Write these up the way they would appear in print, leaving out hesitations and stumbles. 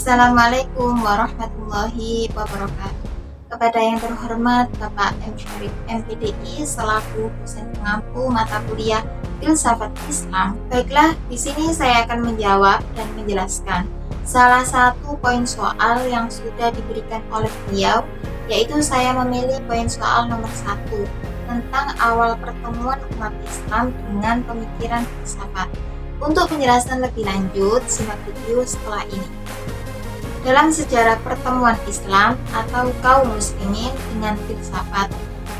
Assalamualaikum warahmatullahi wabarakatuh. Kepada yang terhormat Bapak M. Syarif MPDI selaku dosen pengampu mata kuliah Filsafat Islam. Baiklah, di sini saya akan menjawab dan menjelaskan salah satu poin soal yang sudah diberikan oleh beliau, yaitu saya memilih poin soal nomor 1 tentang awal pertemuan umat Islam dengan pemikiran filsafat. Untuk penjelasan lebih lanjut, simak video setelah ini. Dalam sejarah pertemuan Islam atau kaum muslimin dengan filsafat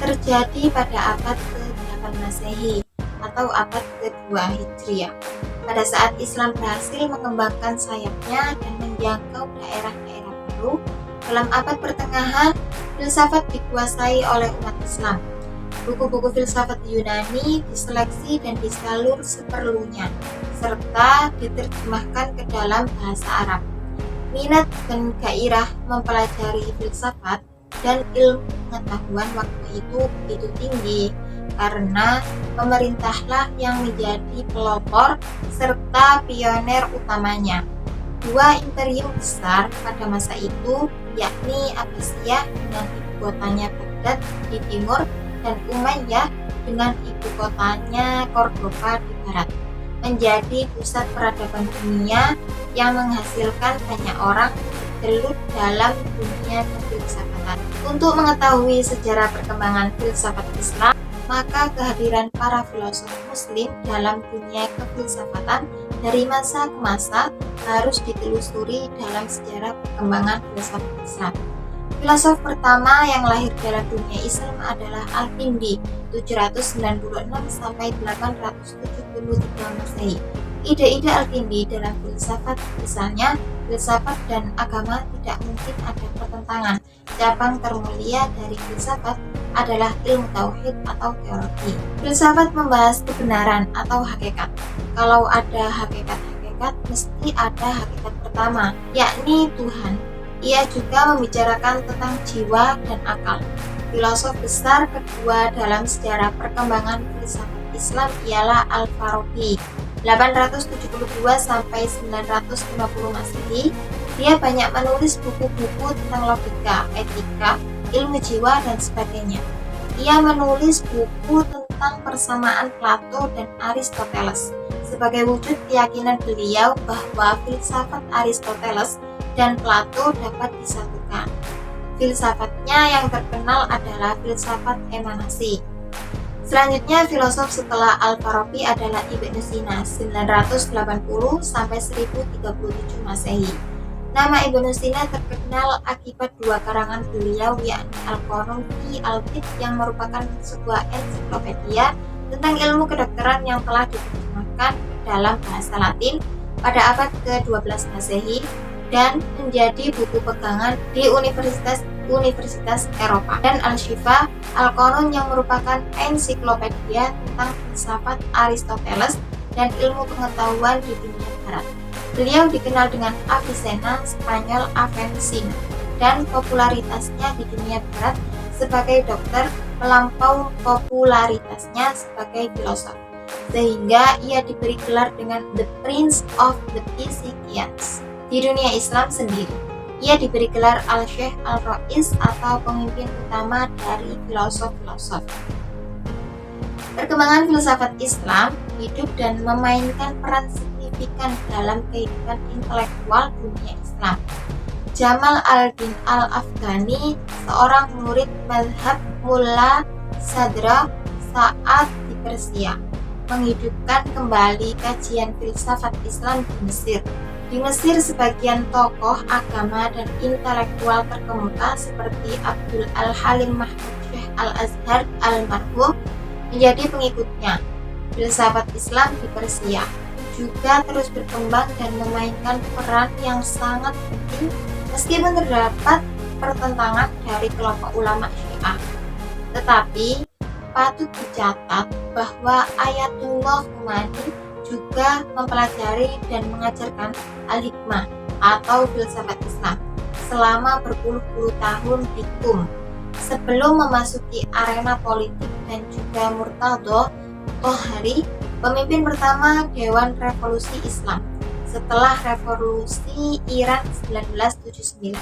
terjadi pada abad ke-8 Masehi atau abad ke-2 Hijriah. Pada saat Islam berhasil mengembangkan sayapnya dan menjangkau daerah-daerah baru, dalam abad pertengahan, filsafat dikuasai oleh umat Islam. Buku-buku filsafat Yunani diseleksi dan disalur seperlunya, serta diterjemahkan ke dalam bahasa Arab. Minat dan gairah mempelajari filsafat dan ilmu pengetahuan waktu itu begitu tinggi, karena pemerintahlah yang menjadi pelopor serta pioner utamanya. Dua imperium besar pada masa itu, yakni Abbasiyah dengan ibu kotanya Baghdad di timur dan Umayyah dengan ibu kotanya Cordoba di barat, menjadi pusat peradaban dunia yang menghasilkan banyak orang tergelut dalam dunia kefilsafatan. Untuk mengetahui sejarah perkembangan filsafat Islam, maka kehadiran para filosof muslim dalam dunia kefilsafatan dari masa ke masa harus ditelusuri dalam sejarah perkembangan filsafat Islam. Filosof pertama yang lahir dalam dunia Islam adalah Al-Kindi 796 sampai 873 Masehi. Ide-ide Al-Kindi dalam filsafat, misalnya filsafat dan agama tidak mungkin ada pertentangan. Cabang termulia dari filsafat adalah ilmu tauhid atau teologi. Filsafat membahas kebenaran atau hakikat. Kalau ada hakikat-hakikat, mesti ada hakikat pertama, yakni Tuhan. Ia juga membicarakan tentang jiwa dan akal. Filosof besar kedua dalam sejarah perkembangan filsafat Islam ialah Al-Farabi 872 sampai 950 Masehi. Dia banyak menulis buku-buku tentang logika, etika, ilmu jiwa dan sebagainya. Ia menulis buku tentang persamaan Plato dan Aristoteles sebagai wujud keyakinan beliau bahwa filsafat Aristoteles dan Plato dapat disatukan. Filsafatnya yang terkenal adalah filsafat emanasi. Selanjutnya, filosof setelah Al-Farabi adalah Ibnu Sina 980 sampai 1037 Masehi. Nama Ibnu Sina terkenal akibat dua karangan beliau, yakni Al-Qanun fi Al-Tibb yang merupakan sebuah ensiklopedia tentang ilmu kedokteran yang telah diterjemahkan dalam bahasa Latin pada abad ke-12 Masehi dan menjadi buku pegangan di universitas Eropa, dan Al-Shifa Al-Qanun yang merupakan ensiklopedia tentang filsafat Aristoteles dan ilmu pengetahuan di dunia barat. Beliau dikenal dengan Avicenna, Spanyol Avicenna, dan popularitasnya di dunia barat sebagai dokter melampaui popularitasnya sebagai filosof, sehingga ia diberi gelar dengan The Prince of the Physicians. Di dunia Islam sendiri, ia diberi gelar Al-Syekh Al-Rais atau pemimpin utama dari filosof-filosof. Perkembangan filsafat Islam hidup dan memainkan peran signifikan dalam kehidupan intelektual dunia Islam. Jamal al-Din al-Afghani, seorang murid mazhab Mullah Sadra saat di Persia, menghidupkan kembali kajian filsafat Islam di Mesir. Di Mesir, sebagian tokoh agama dan intelektual terkemuka seperti Abdul Al-Halim Mahmud Syekh Al-Azhar Al-Marhum menjadi pengikutnya. Filsafat Islam di Persia juga terus berkembang dan memainkan peran yang sangat penting meskipun terdapat pertentangan dari kelompok ulama Syiah. Tetapi patut dicatat bahwa Ayatullah Khomeini juga mempelajari dan mengajarkan al-hikmah atau filsafat Islam selama berpuluh-puluh tahun di Qum sebelum memasuki arena politik, dan juga Murtadha Thohari, pemimpin pertama Dewan Revolusi Islam setelah revolusi Iran 1979,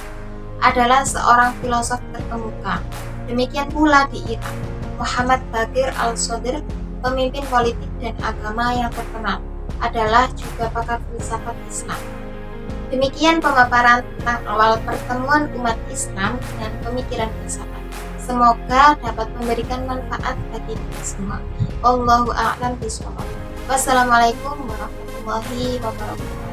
adalah seorang filosof terkemuka. Demikian pula di Irak, Muhammad Baqir al-Sadr, pemimpin politik dan agama yang terkenal, adalah juga pakar filsafat Islam. Demikian pemaparan tentang awal pertemuan umat Islam dengan pemikiran filsafat. Semoga dapat memberikan manfaat bagi kita semua. Wallahu a'lam bishawab. Wassalamualaikum warahmatullahi wabarakatuh.